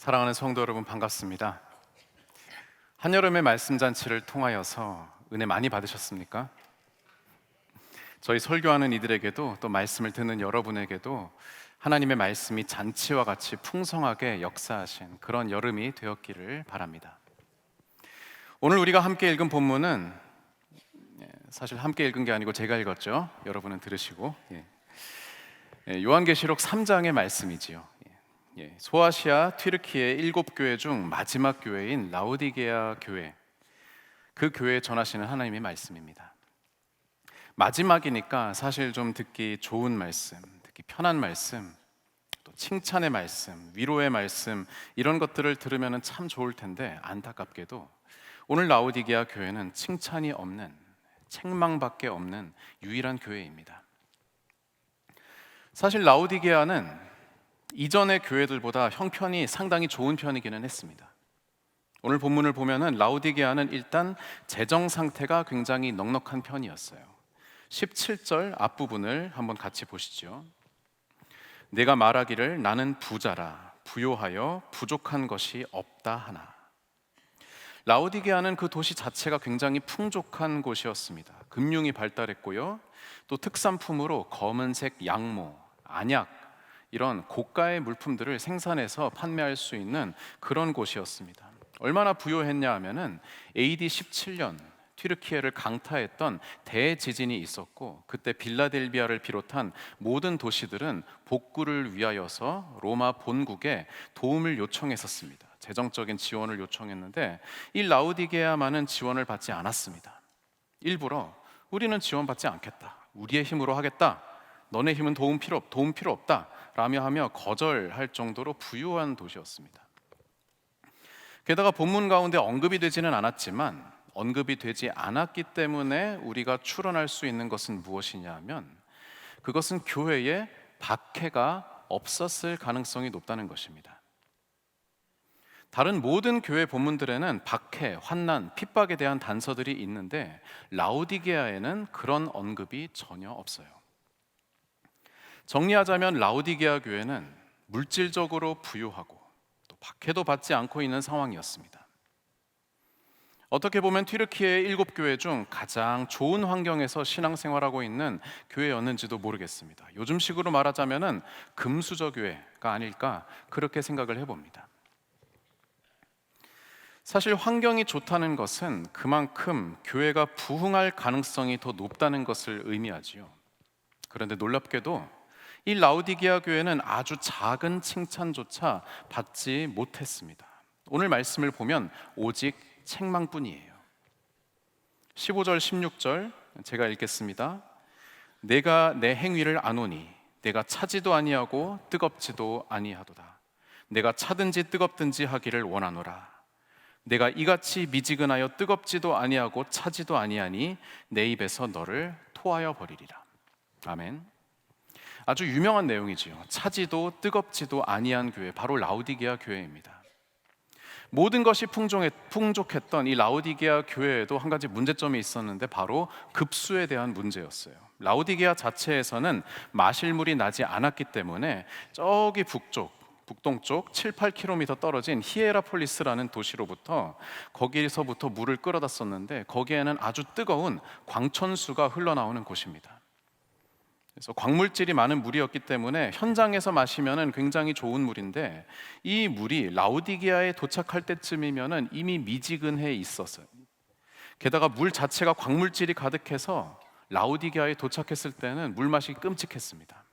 사랑하는 성도 여러분, 반갑습니다. 한여름의 말씀 잔치를 통하여서 은혜 많이 받으셨습니까? 저희 설교하는 이들에게도 또 말씀을 듣는 여러분에게도 하나님의 말씀이 잔치와 같이 풍성하게 역사하신 그런 여름이 되었기를 바랍니다. 오늘 우리가 함께 읽은 본문은 사실 함께 읽은 게 아니고 제가 읽었죠. 여러분은 들으시고 요한계시록 3장의 말씀이지요. 소아시아 튀르키예 7교회 중 마지막 교회인 라오디게아 교회, 그 교회에 전하시는 하나님의 말씀입니다. 마지막이니까 사실 좀 듣기 좋은 말씀, 듣기 편한 말씀, 또 칭찬의 말씀, 위로의 말씀, 이런 것들을 들으면 참 좋을 텐데 안타깝게도 오늘 라오디게아 교회는 칭찬이 없는, 책망밖에 없는 유일한 교회입니다. 사실 라오디게아는 이전의 교회들보다 형편이 상당히 좋은 편이기는 했습니다. 오늘 본문을 보면은 라오디게아는 일단 재정 상태가 굉장히 넉넉한 편이었어요. 17절 앞부분을 한번 같이 보시죠. 내가 말하기를 나는 부자라 부요하여 부족한 것이 없다 하나. 라오디게아는 그 도시 자체가 굉장히 풍족한 곳이었습니다. 금융이 발달했고요, 또 특산품으로 검은색 양모, 안약, 이런 고가의 물품들을 생산해서 판매할 수 있는 그런 곳이었습니다. 얼마나 부유했냐 하면은 AD 17년 튀르키예를 강타했던 대지진이 있었고, 그때 빌라델비아를 비롯한 모든 도시들은 복구를 위하여서 로마 본국에 도움을 요청했었습니다. 재정적인 지원을 요청했는데 이 라오디게아만은 지원을 받지 않았습니다. 일부러 우리는 지원받지 않겠다, 우리의 힘으로 하겠다, 너네 힘은 도움 필요 없다 라며 하며 거절할 정도로 부유한 도시였습니다. 게다가 본문 가운데 언급이 되지는 않았지만, 언급이 되지 않았기 때문에 우리가 추론할 수 있는 것은 무엇이냐 하면, 그것은 교회에 박해가 없었을 가능성이 높다는 것입니다. 다른 모든 교회 본문들에는 박해, 환난, 핍박에 대한 단서들이 있는데 라오디게아에는 그런 언급이 전혀 없어요. 정리하자면 라오디게아 교회는 물질적으로 부유하고 또 박해도 받지 않고 있는 상황이었습니다. 어떻게 보면 튀르키예 7교회 중 가장 좋은 환경에서 신앙생활하고 있는 교회였는지도 모르겠습니다. 요즘식으로 말하자면 금수저 교회가 아닐까, 그렇게 생각을 해봅니다. 사실 환경이 좋다는 것은 그만큼 교회가 부흥할 가능성이 더 높다는 것을 의미하지요. 그런데 놀랍게도 이 라오디게아 교회는 아주 작은 칭찬조차 받지 못했습니다. 오늘 말씀을 보면 오직 책망뿐이에요. 15절 16절 제가 읽겠습니다. 내가 내 행위를 아노니 내가 차지도 아니하고 뜨겁지도 아니하도다. 내가 차든지 뜨겁든지 하기를 원하노라. 내가 이같이 미지근하여 뜨겁지도 아니하고 차지도 아니하니 내 입에서 너를 토하여 버리리라. 아멘. 아주 유명한 내용이지요. 차지도 뜨겁지도 아니한 교회, 바로 라오디게아 교회입니다. 모든 것이 풍족했던 이 라오디게아 교회에도 한 가지 문제점이 있었는데 바로 급수에 대한 문제였어요. 라오디게아 자체에서는 마실 물이 나지 않았기 때문에 저기 북동쪽 7, 8km 떨어진 히에라폴리스라는 도시로부터 거기서부터 물을 끌어다 썼는데 거기에는 아주 뜨거운 광천수가 흘러나오는 곳입니다. 그래서 광물질이 많은 물이었기 때문에 현장에서 마시면 굉장히 좋은 물인데 이 물이 라오디게아에 도착할 때쯤이면 이미 미지근해 있었어요. 게다가 물 자체가 광물질이 가득해서 라오디게아에 도착했을 때는 물맛이 끔찍했습니다.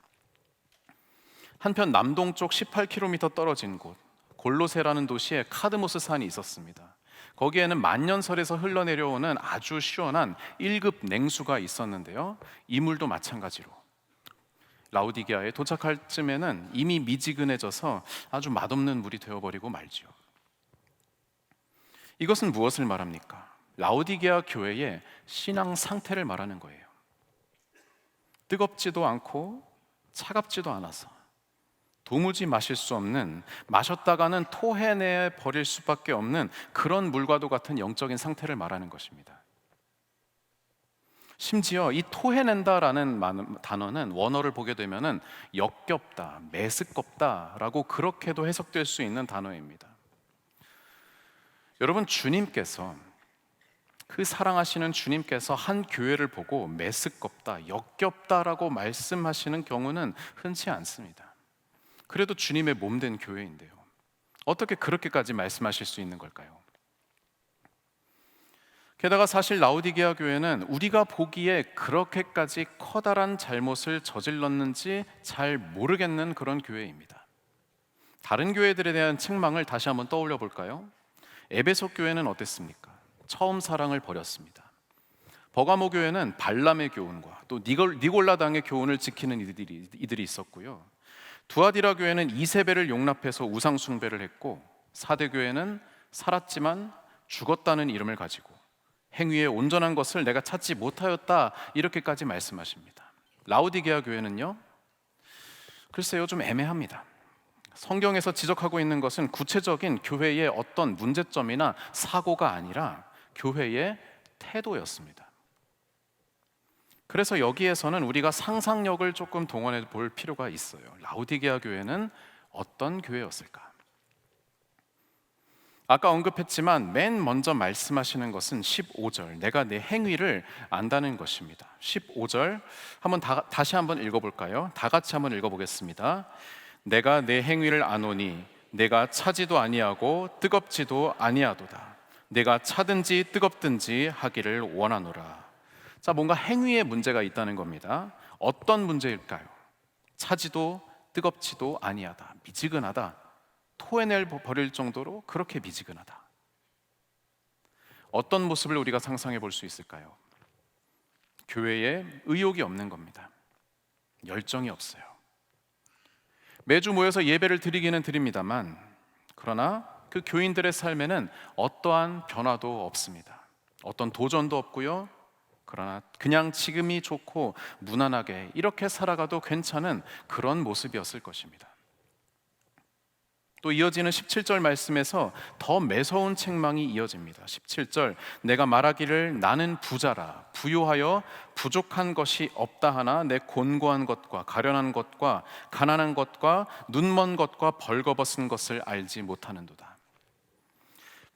한편 남동쪽 18km 떨어진 곳 골로세라는 도시에 카드모스 산이 있었습니다. 거기에는 만년설에서 흘러내려오는 아주 시원한 1급 냉수가 있었는데요, 이 물도 마찬가지로 라오디게아에 도착할 쯤에는 이미 미지근해져서 아주 맛없는 물이 되어버리고 말지요. 이것은 무엇을 말합니까? 라오디게아 교회의 신앙 상태를 말하는 거예요. 뜨겁지도 않고 차갑지도 않아서 도무지 마실 수 없는, 마셨다가는 토해내 버릴 수밖에 없는 그런 물과도 같은 영적인 상태를 말하는 것입니다. 심지어 이 토해낸다라는 단어는 원어를 보게 되면은 역겹다, 메스껍다라고 그렇게도 해석될 수 있는 단어입니다. 여러분, 주님께서, 그 사랑하시는 주님께서 한 교회를 보고 메스껍다, 역겹다라고 말씀하시는 경우는 흔치 않습니다. 그래도 주님의 몸된 교회인데요, 어떻게 그렇게까지 말씀하실 수 있는 걸까요? 게다가 사실 라오디게아 교회는 우리가 보기에 그렇게까지 커다란 잘못을 저질렀는지 잘 모르겠는 그런 교회입니다. 다른 교회들에 대한 책망을 다시 한번 떠올려 볼까요? 에베소 교회는 어땠습니까? 처음 사랑을 버렸습니다. 버가모 교회는 발람의 교훈과 또 니골라당의 교훈을 지키는 이들이 있었고요. 두아디라 교회는 이세벨을 용납해서 우상 숭배를 했고, 사대 교회는 살았지만 죽었다는 이름을 가지고 행위의 온전한 것을 내가 찾지 못하였다, 이렇게까지 말씀하십니다. 라오디게아 교회는요, 글쎄요, 좀 애매합니다. 성경에서 지적하고 있는 것은 구체적인 교회의 어떤 문제점이나 사고가 아니라 교회의 태도였습니다. 그래서 여기에서는 우리가 상상력을 조금 동원해 볼 필요가 있어요. 라오디게아 교회는 어떤 교회였을까? 아까 언급했지만 맨 먼저 말씀하시는 것은 15절, 내가 내 행위를 안다는 것입니다. 15절 다시 한번 읽어볼까요? 다 같이 한번 읽어보겠습니다. 내가 내 행위를 아노니 내가 차지도 아니하고 뜨겁지도 아니하도다. 내가 차든지 뜨겁든지 하기를 원하노라. 자, 뭔가 행위에 문제가 있다는 겁니다. 어떤 문제일까요? 차지도 뜨겁지도 아니하다, 미지근하다, 토해낼 버릴 정도로 그렇게 미지근하다. 어떤 모습을 우리가 상상해 볼 수 있을까요? 교회에 의욕이 없는 겁니다. 열정이 없어요. 매주 모여서 예배를 드리기는 드립니다만, 그러나 그 교인들의 삶에는 어떠한 변화도 없습니다. 어떤 도전도 없고요. 그러나 그냥 지금이 좋고 무난하게 이렇게 살아가도 괜찮은 그런 모습이었을 것입니다. 또 이어지는 17절 말씀에서 더 매서운 책망이 이어집니다. 17절, 내가 말하기를 나는 부자라 부요하여 부족한 것이 없다 하나 내 곤고한 것과 가련한 것과 가난한 것과 눈먼 것과 벌거벗은 것을 알지 못하는도다.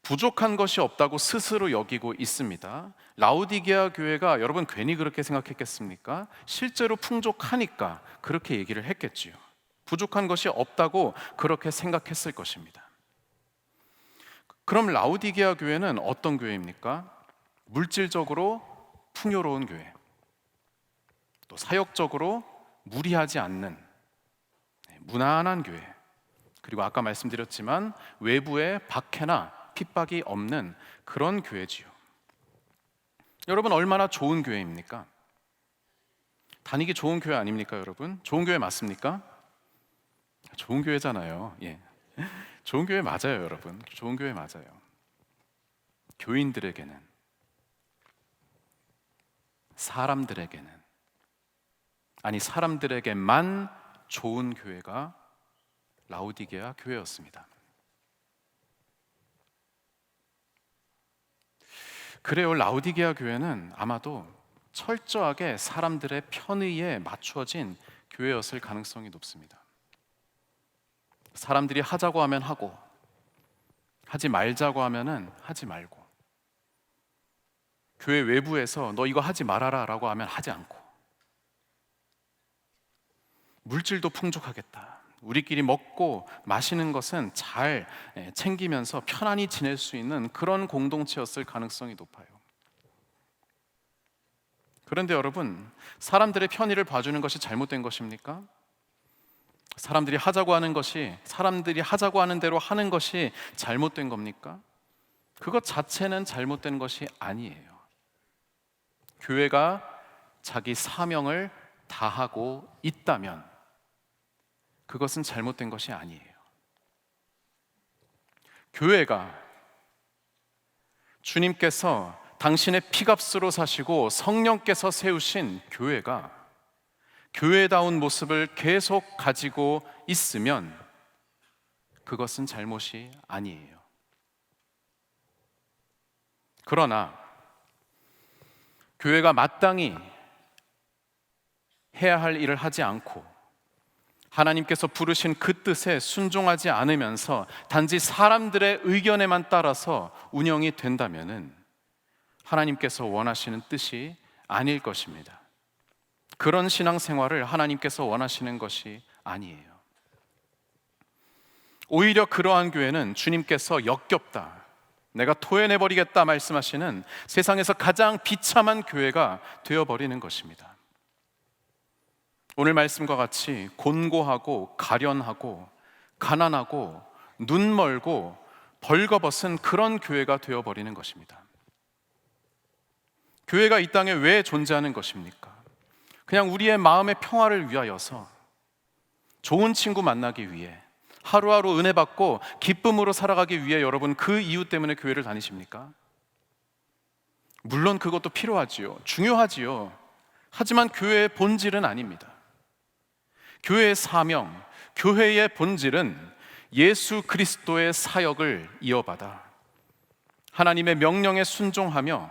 부족한 것이 없다고 스스로 여기고 있습니다. 라오디게아 교회가 여러분 괜히 그렇게 생각했겠습니까? 실제로 풍족하니까 그렇게 얘기를 했겠지요. 부족한 것이 없다고 그렇게 생각했을 것입니다. 그럼 라오디게아 교회는 어떤 교회입니까? 물질적으로 풍요로운 교회, 또 사역적으로 무리하지 않는 무난한 교회, 그리고 아까 말씀드렸지만 외부에 박해나 핍박이 없는 그런 교회지요. 여러분, 얼마나 좋은 교회입니까? 다니기 좋은 교회 아닙니까, 여러분? 좋은 교회 맞습니까? 좋은 교회잖아요. 예. 좋은 교회 맞아요, 여러분. 좋은 교회 맞아요. 교인들에게는, 사람들에게만 좋은 교회가 라오디게아 교회였습니다. 그래요, 라오디게아 교회는 아마도 철저하게 사람들의 편의에 맞추어진 교회였을 가능성이 높습니다. 사람들이 하자고 하면 하고, 하지 말자고 하면은 하지 말고, 교회 외부에서 너 이거 하지 말아라 라고 하면 하지 않고, 물질도 풍족하겠다, 우리끼리 먹고 마시는 것은 잘 챙기면서 편안히 지낼 수 있는 그런 공동체였을 가능성이 높아요. 그런데 여러분, 사람들의 편의를 봐주는 것이 잘못된 것입니까? 사람들이 하자고 하는 대로 하는 것이 잘못된 겁니까? 그것 자체는 잘못된 것이 아니에요. 교회가 자기 사명을 다하고 있다면 그것은 잘못된 것이 아니에요. 교회가 주님께서 당신의 피값으로 사시고 성령께서 세우신 교회가 교회다운 모습을 계속 가지고 있으면 그것은 잘못이 아니에요. 그러나 교회가 마땅히 해야 할 일을 하지 않고 하나님께서 부르신 그 뜻에 순종하지 않으면서 단지 사람들의 의견에만 따라서 운영이 된다면은 하나님께서 원하시는 뜻이 아닐 것입니다. 그런 신앙생활을 하나님께서 원하시는 것이 아니에요. 오히려 그러한 교회는 주님께서 역겹다, 내가 토해내버리겠다 말씀하시는 세상에서 가장 비참한 교회가 되어버리는 것입니다. 오늘 말씀과 같이 곤고하고 가련하고 가난하고 눈멀고 벌거벗은 그런 교회가 되어버리는 것입니다. 교회가 이 땅에 왜 존재하는 것입니까? 그냥 우리의 마음의 평화를 위하여서, 좋은 친구 만나기 위해, 하루하루 은혜 받고 기쁨으로 살아가기 위해 여러분 그 이유 때문에 교회를 다니십니까? 물론 그것도 필요하지요. 중요하지요. 하지만 교회의 본질은 아닙니다. 교회의 사명, 교회의 본질은 예수 그리스도의 사역을 이어받아 하나님의 명령에 순종하며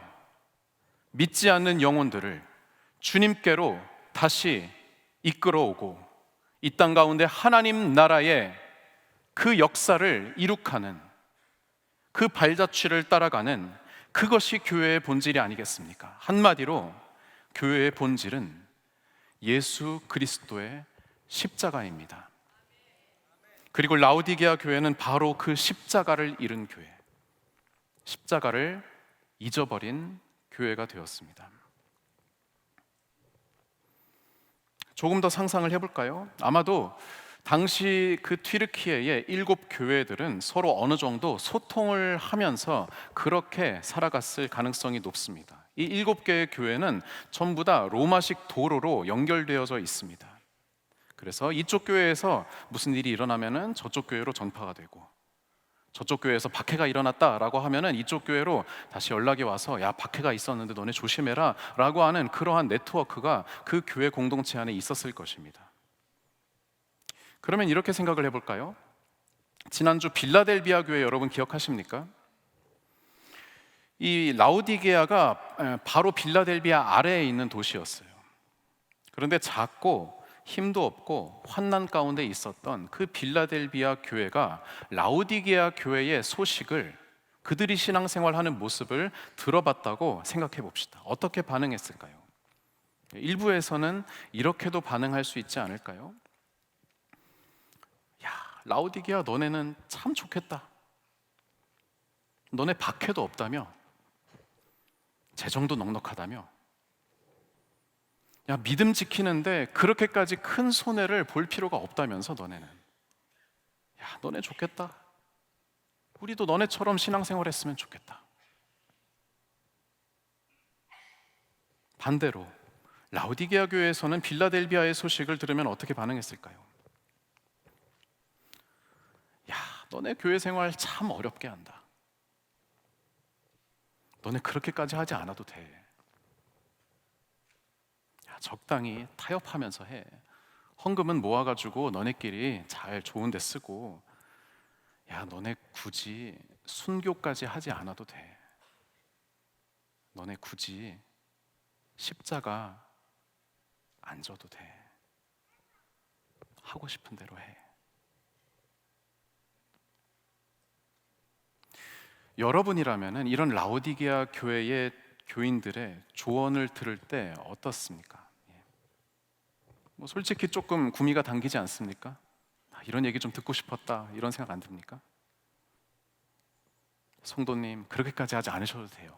믿지 않는 영혼들을 주님께로 다시 이끌어오고 이 땅 가운데 하나님 나라의 그 역사를 이룩하는, 그 발자취를 따라가는, 그것이 교회의 본질이 아니겠습니까? 한마디로 교회의 본질은 예수 그리스도의 십자가입니다. 그리고 라오디게아 교회는 바로 그 십자가를 잃은 교회, 십자가를 잊어버린 교회가 되었습니다. 조금 더 상상을 해볼까요? 아마도 당시 그 튀르키예의 7 교회들은 서로 어느 정도 소통을 하면서 그렇게 살아갔을 가능성이 높습니다. 이 7개의 교회는 전부 다 로마식 도로로 연결되어져 있습니다. 그래서 이쪽 교회에서 무슨 일이 일어나면은 저쪽 교회로 전파가 되고, 저쪽 교회에서 박해가 일어났다라고 하면은 이쪽 교회로 다시 연락이 와서 야, 박해가 있었는데 너네 조심해라 라고 하는 그러한 네트워크가 그 교회 공동체 안에 있었을 것입니다. 그러면 이렇게 생각을 해볼까요? 지난주 빌라델비아 교회 여러분 기억하십니까? 이 라오디게아가 바로 빌라델비아 아래에 있는 도시였어요. 그런데 작고 힘도 없고 환난 가운데 있었던 그 빌라델비아 교회가 라오디게아 교회의 소식을, 그들이 신앙생활하는 모습을 들어봤다고 생각해 봅시다. 어떻게 반응했을까요? 일부에서는 이렇게도 반응할 수 있지 않을까요? 야, 라오디게아 너네는 참 좋겠다. 너네 박해도 없다며, 재정도 넉넉하다며, 야, 믿음 지키는데 그렇게까지 큰 손해를 볼 필요가 없다면서 너네는. 야, 너네 좋겠다. 우리도 너네처럼 신앙생활 했으면 좋겠다. 반대로 라오디게아 교회에서는 빌라델비아의 소식을 들으면 어떻게 반응했을까요? 야, 너네 교회 생활 참 어렵게 한다. 너네 그렇게까지 하지 않아도 돼. 적당히 타협하면서 해. 헌금은 모아가지고 너네끼리 잘 좋은 데 쓰고, 야, 너네 굳이 순교까지 하지 않아도 돼. 너네 굳이 십자가 안 져도 돼. 하고 싶은 대로 해. 여러분이라면은 이런 라오디게아 교회의 교인들의 조언을 들을 때 어떻습니까? 뭐 솔직히 조금 구미가 당기지 않습니까? 이런 얘기 좀 듣고 싶었다, 이런 생각 안 듭니까? 성도님, 그렇게까지 하지 않으셔도 돼요.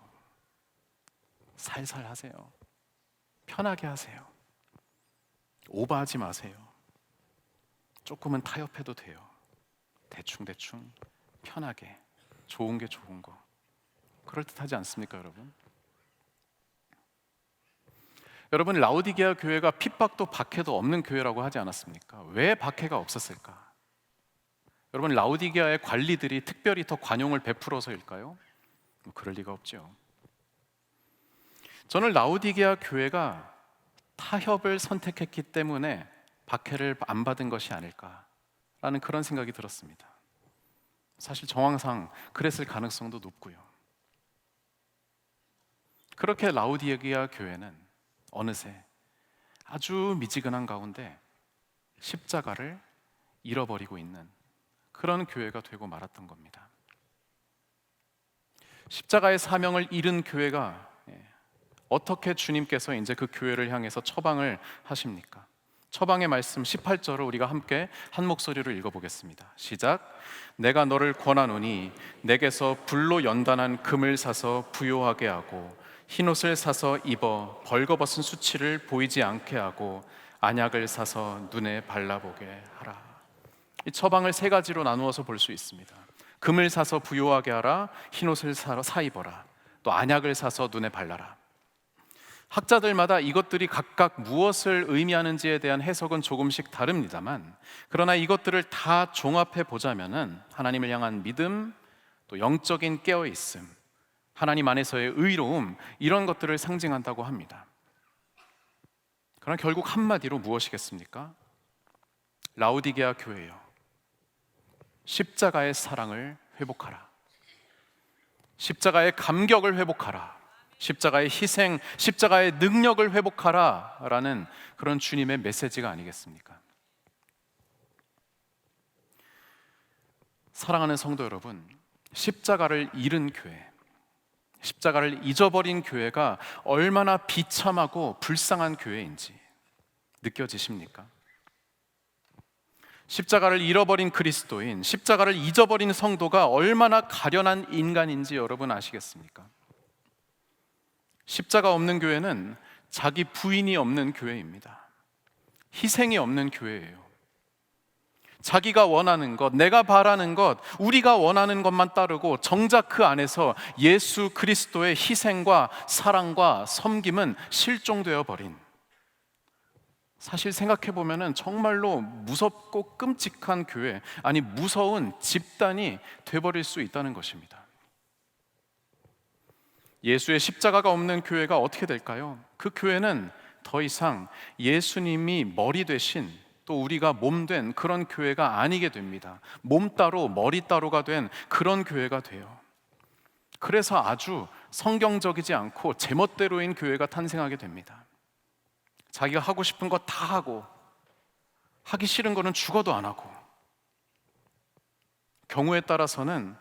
살살 하세요. 편하게 하세요. 오버하지 마세요. 조금은 타협해도 돼요. 대충 편하게, 좋은 게 좋은 거. 그럴듯하지 않습니까, 여러분? 여러분, 라오디게아 교회가 핍박도 박해도 없는 교회라고 하지 않았습니까? 왜 박해가 없었을까? 여러분, 라오디게아의 관리들이 특별히 더 관용을 베풀어서일까요? 그럴 리가 없죠. 저는 라오디게아 교회가 타협을 선택했기 때문에 박해를 안 받은 것이 아닐까라는 그런 생각이 들었습니다. 사실 정황상 그랬을 가능성도 높고요. 그렇게 라우디게아 교회는 어느새 아주 미지근한 가운데 십자가를 잃어버리고 있는 그런 교회가 되고 말았던 겁니다. 십자가의 사명을 잃은 교회가 어떻게 주님께서 이제 그 교회를 향해서 처방을 하십니까? 처방의 말씀 18절을 우리가 함께 한 목소리로 읽어보겠습니다. 시작. 내가 너를 권하노니 내게서 불로 연단한 금을 사서 부요하게 하고 흰옷을 사서 입어 벌거벗은 수치를 보이지 않게 하고 안약을 사서 눈에 발라보게 하라. 이 처방을 세 가지로 나누어서 볼 수 있습니다. 금을 사서 부요하게 하라, 흰옷을 사 입어라, 또 안약을 사서 눈에 발라라. 학자들마다 이것들이 각각 무엇을 의미하는지에 대한 해석은 조금씩 다릅니다만, 그러나 이것들을 다 종합해 보자면은 하나님을 향한 믿음, 또 영적인 깨어있음, 하나님 안에서의 의로움, 이런 것들을 상징한다고 합니다. 그러나 결국 한마디로 무엇이겠습니까? 라우디게아 교회요, 십자가의 사랑을 회복하라, 십자가의 감격을 회복하라, 십자가의 희생, 십자가의 능력을 회복하라 라는 그런 주님의 메시지가 아니겠습니까? 사랑하는 성도 여러분, 십자가를 잃은 교회, 십자가를 잊어버린 교회가 얼마나 비참하고 불쌍한 교회인지 느껴지십니까? 십자가를 잃어버린 그리스도인, 십자가를 잊어버린 성도가 얼마나 가련한 인간인지 여러분 아시겠습니까? 십자가 없는 교회는 자기 부인이 없는 교회입니다. 희생이 없는 교회예요. 자기가 원하는 것, 내가 바라는 것, 우리가 원하는 것만 따르고 정작 그 안에서 예수 그리스도의 희생과 사랑과 섬김은 실종되어 버린, 사실 생각해 보면은 정말로 무섭고 끔찍한 교회, 아니 무서운 집단이 돼버릴 수 있다는 것입니다. 예수의 십자가가 없는 교회가 어떻게 될까요? 그 교회는 더 이상 예수님이 머리 되신, 또 우리가 몸 된 그런 교회가 아니게 됩니다. 몸 따로 머리 따로가 된 그런 교회가 돼요. 그래서 아주 성경적이지 않고 제멋대로인 교회가 탄생하게 됩니다. 자기가 하고 싶은 거 다 하고 하기 싫은 거는 죽어도 안 하고, 경우에 따라서는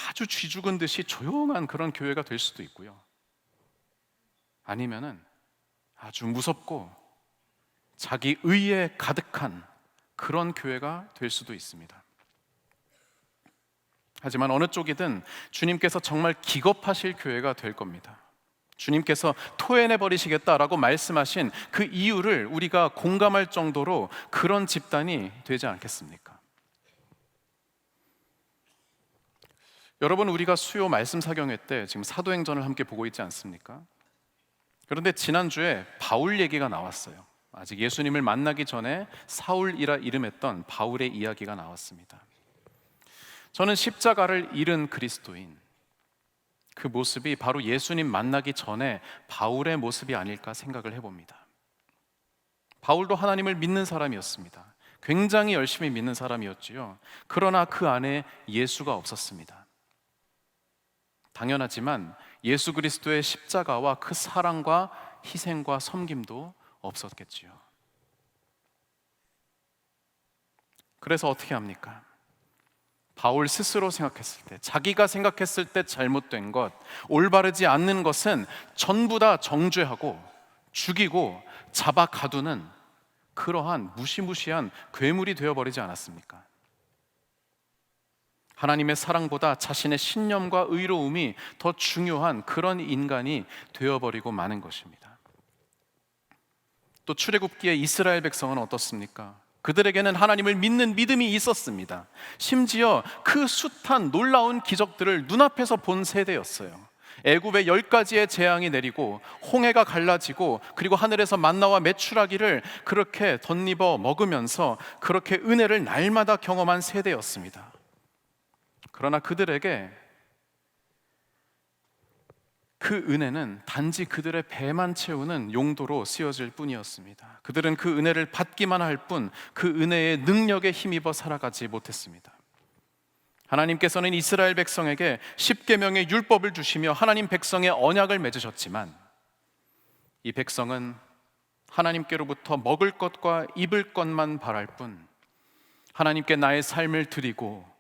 아주 쥐 죽은 듯이 조용한 그런 교회가 될 수도 있고요, 아니면은 아주 무섭고 자기 의에 가득한 그런 교회가 될 수도 있습니다. 하지만 어느 쪽이든 주님께서 정말 기겁하실 교회가 될 겁니다. 주님께서 토해내버리시겠다라고 말씀하신 그 이유를 우리가 공감할 정도로 그런 집단이 되지 않겠습니까? 여러분, 우리가 수요 말씀 사경회 때 지금 사도행전을 함께 보고 있지 않습니까? 그런데 지난주에 바울 얘기가 나왔어요. 아직 예수님을 만나기 전에 사울이라 이름했던 바울의 이야기가 나왔습니다. 저는 십자가를 잃은 그리스도인, 그 모습이 바로 예수님 만나기 전에 바울의 모습이 아닐까 생각을 해봅니다. 바울도 하나님을 믿는 사람이었습니다. 굉장히 열심히 믿는 사람이었지요. 그러나 그 안에 예수가 없었습니다. 당연하지만 예수 그리스도의 십자가와 그 사랑과 희생과 섬김도 없었겠지요. 그래서 어떻게 합니까? 바울 스스로 생각했을 때, 자기가 생각했을 때 잘못된 것, 올바르지 않는 것은 전부 다 정죄하고 죽이고 잡아 가두는 그러한 무시무시한 괴물이 되어버리지 않았습니까? 하나님의 사랑보다 자신의 신념과 의로움이 더 중요한 그런 인간이 되어버리고 마는 것입니다. 또 출애굽기의 이스라엘 백성은 어떻습니까? 그들에게는 하나님을 믿는 믿음이 있었습니다. 심지어 그 숱한 놀라운 기적들을 눈앞에서 본 세대였어요. 애굽에 10가지의 재앙이 내리고 홍해가 갈라지고, 그리고 하늘에서 만나와 메추라기를 그렇게 덧입어 먹으면서 그렇게 은혜를 날마다 경험한 세대였습니다. 그러나 그들에게 그 은혜는 단지 그들의 배만 채우는 용도로 쓰여질 뿐이었습니다. 그들은 그 은혜를 받기만 할 뿐 그 은혜의 능력에 힘입어 살아가지 못했습니다. 하나님께서는 이스라엘 백성에게 십계명의 율법을 주시며 하나님 백성의 언약을 맺으셨지만 이 백성은 하나님께로부터 먹을 것과 입을 것만 바랄 뿐 하나님께 나의 삶을 드리고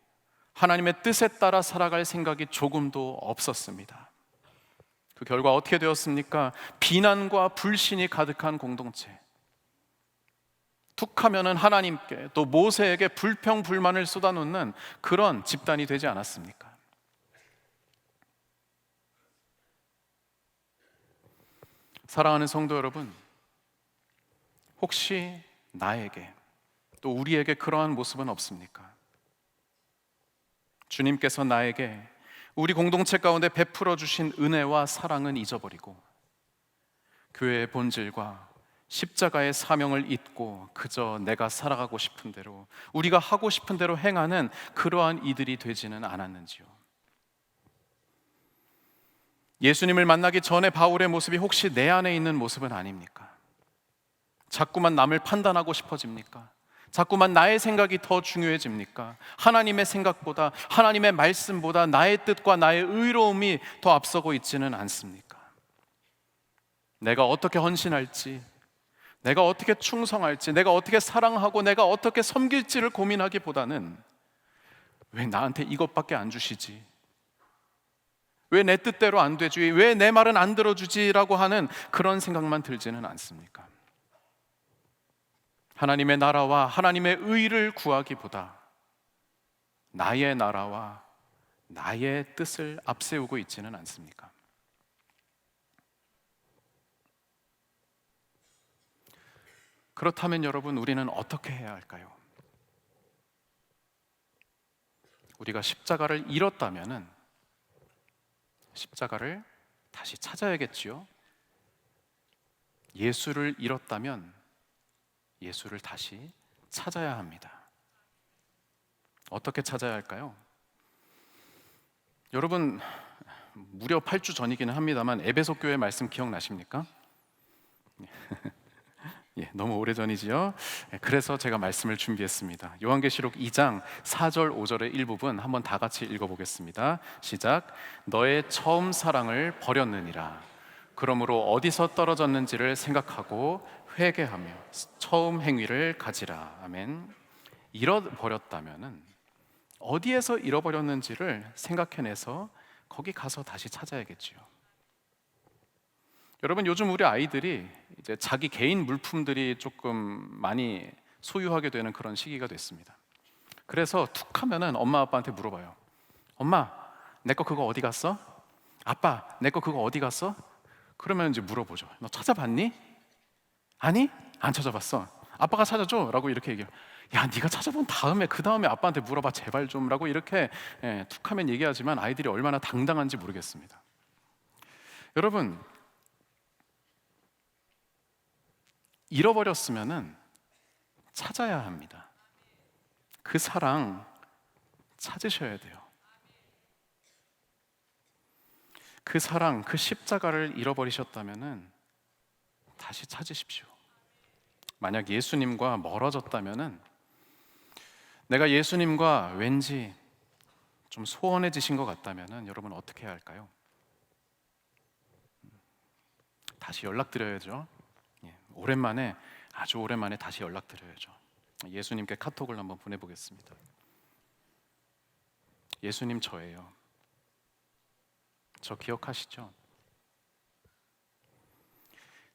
하나님의 뜻에 따라 살아갈 생각이 조금도 없었습니다. 그 결과 어떻게 되었습니까? 비난과 불신이 가득한 공동체. 툭하면은 하나님께 또 모세에게 불평불만을 쏟아놓는 그런 집단이 되지 않았습니까? 사랑하는 성도 여러분, 혹시 나에게 또 우리에게 그러한 모습은 없습니까? 주님께서 나에게 우리 공동체 가운데 베풀어 주신 은혜와 사랑은 잊어버리고 교회의 본질과 십자가의 사명을 잊고 그저 내가 살아가고 싶은 대로, 우리가 하고 싶은 대로 행하는 그러한 이들이 되지는 않았는지요? 예수님을 만나기 전에 바울의 모습이 혹시 내 안에 있는 모습은 아닙니까? 자꾸만 남을 판단하고 싶어집니까? 자꾸만 나의 생각이 더 중요해집니까? 하나님의 생각보다, 하나님의 말씀보다 나의 뜻과 나의 의로움이 더 앞서고 있지는 않습니까? 내가 어떻게 헌신할지, 내가 어떻게 충성할지, 내가 어떻게 사랑하고 내가 어떻게 섬길지를 고민하기보다는 왜 나한테 이것밖에 안 주시지? 왜 내 뜻대로 안 되지? 왜 내 말은 안 들어주지?라고 하는 그런 생각만 들지는 않습니까? 하나님의 나라와 하나님의 의를 구하기보다 나의 나라와 나의 뜻을 앞세우고 있지는 않습니까? 그렇다면 여러분, 우리는 어떻게 해야 할까요? 우리가 십자가를 잃었다면은 십자가를 다시 찾아야겠지요. 예수를 잃었다면 예수를 다시 찾아야 합니다. 어떻게 찾아야 할까요? 여러분, 무려 8주 전이기는 합니다만 에베소 교회 말씀 기억나십니까? 예, 너무 오래전이지요. 그래서 제가 말씀을 준비했습니다. 요한계시록 2장 4절 5절의 일부분 한번 다 같이 읽어보겠습니다. 시작. 너의 처음 사랑을 버렸느니라. 그러므로 어디서 떨어졌는지를 생각하고 회개하며 처음 행위를 가지라. 아멘. 잃어버렸다면은 어디에서 잃어버렸는지를 생각해내서 거기 가서 다시 찾아야겠지요. 여러분, 요즘 우리 아이들이 이제 자기 개인 물품들이 조금 많이 소유하게 되는 그런 시기가 됐습니다. 그래서 툭 하면은 엄마 아빠한테 물어봐요. 엄마, 내 거 그거 어디 갔어? 아빠, 내 거 그거 어디 갔어? 그러면 이제 물어보죠. 너 찾아봤니? 아니? 안 찾아봤어. 아빠가 찾아줘 라고 이렇게 얘기해요. 야, 네가 찾아본 다음에 그 다음에 아빠한테 물어봐 제발 좀 라고 이렇게 툭 하면 얘기하지만 아이들이 얼마나 당당한지 모르겠습니다. 여러분, 잃어버렸으면은 찾아야 합니다. 그 사랑 찾으셔야 돼요. 그 사랑, 그 십자가를 잃어버리셨다면은 다시 찾으십시오. 만약 예수님과 멀어졌다면은, 내가 예수님과 왠지 좀 소원해지신 것 같다면은 여러분 어떻게 해야 할까요? 다시 연락드려야죠. 오랜만에, 아주 오랜만에 다시 연락드려야죠. 예수님께 카톡을 한번 보내보겠습니다. 예수님, 저예요. 저 기억하시죠?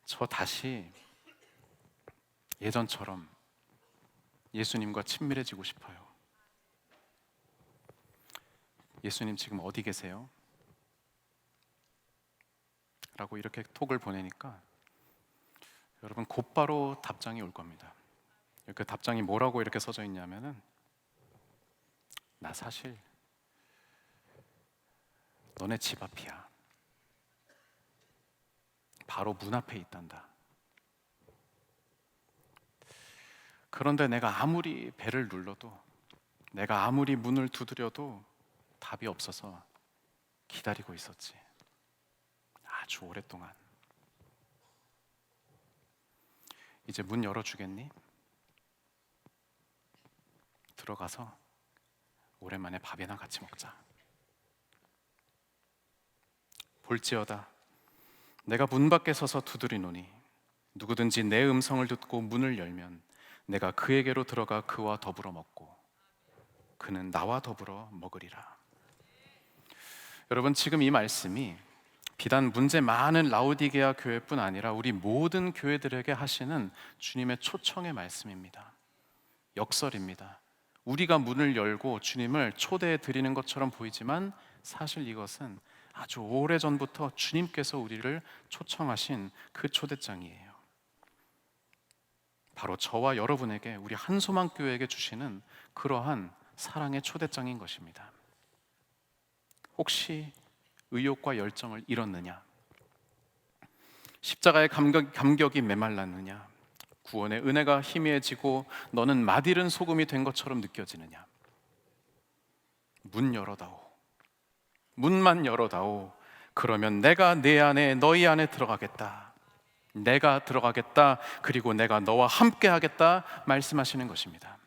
저 다시 예전처럼 예수님과 친밀해지고 싶어요. 예수님 지금 어디 계세요? 라고 이렇게 톡을 보내니까 여러분 곧바로 답장이 올 겁니다. 그 답장이 뭐라고 이렇게 써져 있냐면은, 나 사실 너네 집 앞이야. 바로 문 앞에 있단다. 그런데 내가 아무리 배를 눌러도, 내가 아무리 문을 두드려도 답이 없어서 기다리고 있었지. 아주 오랫동안. 이제 문 열어주겠니? 들어가서 오랜만에 밥이나 같이 먹자. 볼지어다 내가 문 밖에 서서 두드리노니 누구든지 내 음성을 듣고 문을 열면 내가 그에게로 들어가 그와 더불어 먹고 그는 나와 더불어 먹으리라. 여러분, 지금 이 말씀이 비단 문제 많은 라오디게아 교회뿐 아니라 우리 모든 교회들에게 하시는 주님의 초청의 말씀입니다. 역설입니다. 우리가 문을 열고 주님을 초대해 드리는 것처럼 보이지만 사실 이것은 아주 오래전부터 주님께서 우리를 초청하신 그 초대장이에요. 바로 저와 여러분에게, 우리 한소망교회에게 주시는 그러한 사랑의 초대장인 것입니다. 혹시 의욕과 열정을 잃었느냐? 십자가의 감격이 메말랐느냐? 구원의 은혜가 희미해지고 너는 맛이른 소금이 된 것처럼 느껴지느냐? 문 열어다오. 문만 열어다오. 그러면 내가 내 안에, 너희 안에 들어가겠다. 내가 들어가겠다. 그리고 내가 너와 함께 하겠다 말씀하시는 것입니다.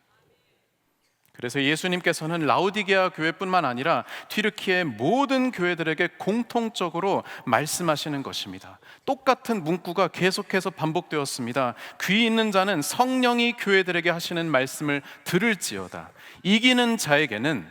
그래서 예수님께서는 라오디게아 교회뿐만 아니라 튀르키의 모든 교회들에게 공통적으로 말씀하시는 것입니다. 똑같은 문구가 계속해서 반복되었습니다. 귀 있는 자는 성령이 교회들에게 하시는 말씀을 들을지어다. 이기는 자에게는,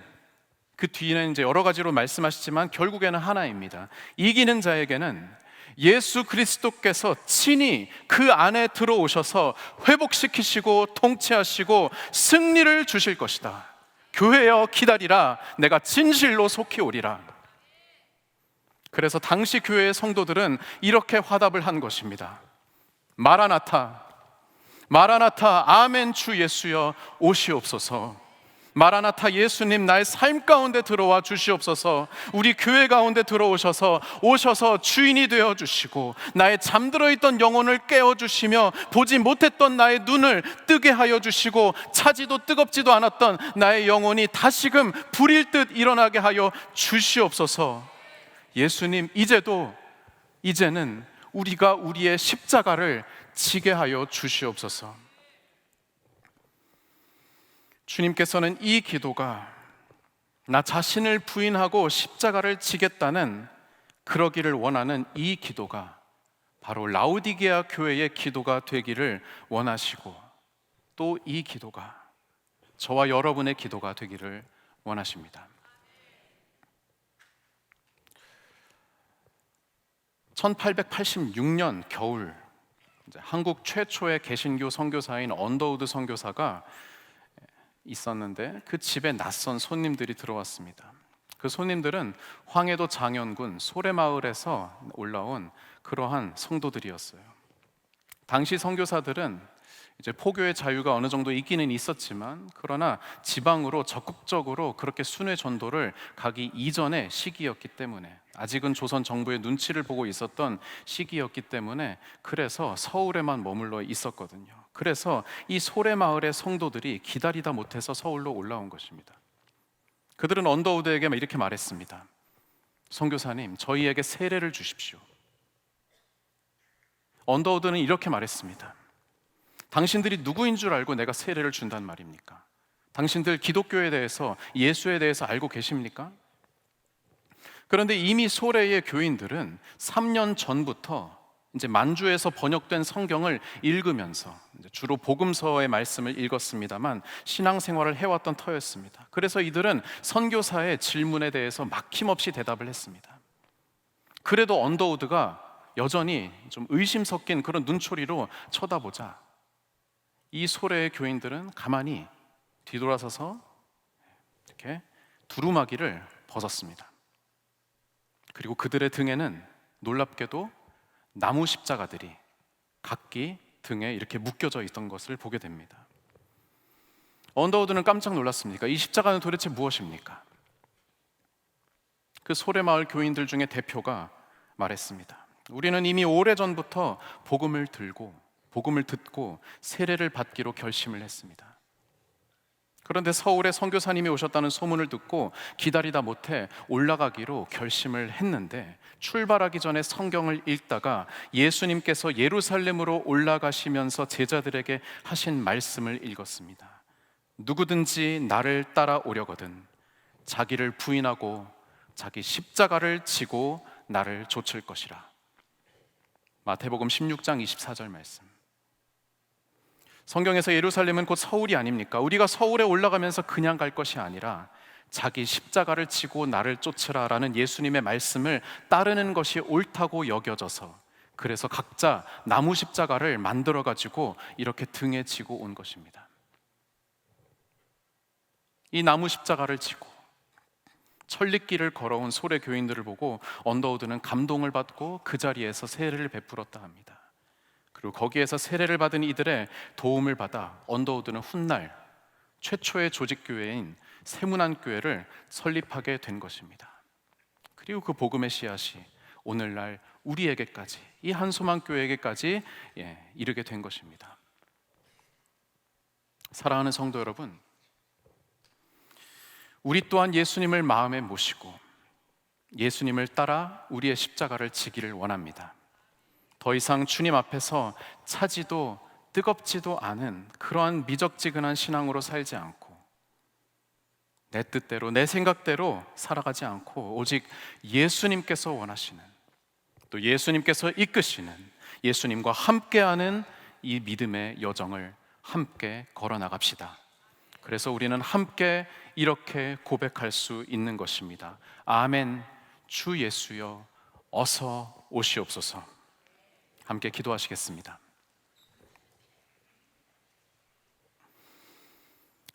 그 뒤에는 이제 여러 가지로 말씀하시지만 결국에는 하나입니다. 이기는 자에게는 예수 그리스도께서 친히 그 안에 들어오셔서 회복시키시고 통치하시고 승리를 주실 것이다. 교회여 기다리라. 내가 진실로 속히 오리라. 그래서 당시 교회의 성도들은 이렇게 화답을 한 것입니다. 마라나타, 마라나타, 아멘 주 예수여 오시옵소서. 마라나타, 예수님 나의 삶 가운데 들어와 주시옵소서. 우리 교회 가운데 들어오셔서 주인이 되어 주시고 나의 잠들어 있던 영혼을 깨워 주시며 보지 못했던 나의 눈을 뜨게 하여 주시고 차지도 뜨겁지도 않았던 나의 영혼이 다시금 불일 듯 일어나게 하여 주시옵소서. 예수님, 이제는 우리가 우리의 십자가를 지게 하여 주시옵소서. 주님께서는 이 기도가 나 자신을 부인하고 십자가를 지겠다는, 그러기를 원하는 이 기도가 바로 라오디게아 교회의 기도가 되기를 원하시고, 또 이 기도가 저와 여러분의 기도가 되기를 원하십니다. 1886년 겨울, 한국 최초의 개신교 선교사인 언더우드 선교사가 있었는데 그 집에 낯선 손님들이 들어왔습니다. 그 손님들은 황해도 장현군 소래마을에서 올라온 그러한 성도들이었어요. 당시 선교사들은 이제 포교의 자유가 어느 정도 있기는 있었지만, 그러나 지방으로 적극적으로 그렇게 순회 전도를 가기 이전의 시기였기 때문에, 아직은 조선 정부의 눈치를 보고 있었던 시기였기 때문에, 그래서 서울에만 머물러 있었거든요. 그래서 이 소래마을의 성도들이 기다리다 못해서 서울로 올라온 것입니다. 그들은 언더우드에게 이렇게 말했습니다. 선교사님, 저희에게 세례를 주십시오. 언더우드는 이렇게 말했습니다. 당신들이 누구인 줄 알고 내가 세례를 준단 말입니까? 당신들 기독교에 대해서, 예수에 대해서 알고 계십니까? 그런데 이미 소래의 교인들은 3년 전부터 이제 만주에서 번역된 성경을 읽으면서 주로 복음서의 말씀을 읽었습니다만 신앙생활을 해왔던 터였습니다. 그래서 이들은 선교사의 질문에 대해서 막힘없이 대답을 했습니다. 그래도 언더우드가 여전히 좀 의심 섞인 그런 눈초리로 쳐다보자 이 소래의 교인들은 가만히 뒤돌아서서 이렇게 두루마기를 벗었습니다. 그리고 그들의 등에는 놀랍게도 나무 십자가들이 각기 등에 이렇게 묶여져 있던 것을 보게 됩니다. 언더우드는 깜짝 놀랐습니다. 이 십자가는 도대체 무엇입니까? 그 소래마을 교인들 중에 대표가 말했습니다. 우리는 이미 오래전부터 복음을 듣고 세례를 받기로 결심을 했습니다. 그런데 서울에 선교사님이 오셨다는 소문을 듣고 기다리다 못해 올라가기로 결심을 했는데, 출발하기 전에 성경을 읽다가 예수님께서 예루살렘으로 올라가시면서 제자들에게 하신 말씀을 읽었습니다. 누구든지 나를 따라오려거든 자기를 부인하고 자기 십자가를 지고 나를 좇을 것이라. 마태복음 16장 24절 말씀. 성경에서 예루살렘은 곧 서울이 아닙니까? 우리가 서울에 올라가면서 그냥 갈 것이 아니라 자기 십자가를 지고 나를 쫓으라 라는 예수님의 말씀을 따르는 것이 옳다고 여겨져서, 그래서 각자 나무 십자가를 만들어 가지고 이렇게 등에 지고 온 것입니다. 이 나무 십자가를 지고 천리길을 걸어온 소래 교인들을 보고 언더우드는 감동을 받고 그 자리에서 세례를 베풀었다 합니다. 그리고 거기에서 세례를 받은 이들의 도움을 받아 언더우드는 훗날 최초의 조직교회인 세문안교회를 설립하게 된 것입니다. 그리고 그 복음의 씨앗이 오늘날 우리에게까지, 이 한소망교회에게까지 이르게 된 것입니다. 사랑하는 성도 여러분, 우리 또한 예수님을 마음에 모시고 예수님을 따라 우리의 십자가를 지기를 원합니다. 더 이상 주님 앞에서 차지도 뜨겁지도 않은 그러한 미적지근한 신앙으로 살지 않고 내 뜻대로 내 생각대로 살아가지 않고 오직 예수님께서 원하시는, 또 예수님께서 이끄시는, 예수님과 함께하는 이 믿음의 여정을 함께 걸어 나갑시다. 그래서 우리는 함께 이렇게 고백할 수 있는 것입니다. 아멘. 주 예수여 어서 오시옵소서. 함께 기도하시겠습니다.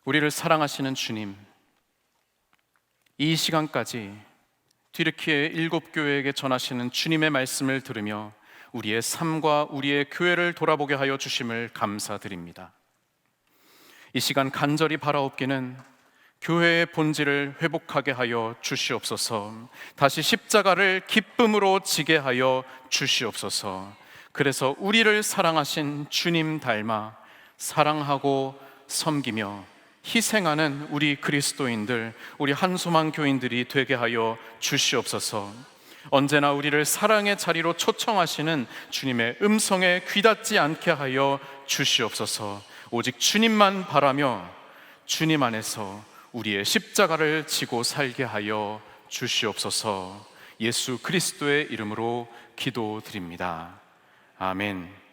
우리를 사랑하시는 주님, 이 시간까지 튀르키예 7교회에게 전하시는 주님의 말씀을 들으며 우리의 삶과 우리의 교회를 돌아보게 하여 주심을 감사드립니다. 이 시간 간절히 바라옵기는 교회의 본질을 회복하게 하여 주시옵소서. 다시 십자가를 기쁨으로 지게 하여 주시옵소서. 그래서 우리를 사랑하신 주님 닮아 사랑하고 섬기며 희생하는 우리 그리스도인들, 우리 한소망 교인들이 되게 하여 주시옵소서. 언제나 우리를 사랑의 자리로 초청하시는 주님의 음성에 귀닫지 않게 하여 주시옵소서. 오직 주님만 바라며 주님 안에서 우리의 십자가를 지고 살게 하여 주시옵소서. 예수 그리스도의 이름으로 기도드립니다. 아멘.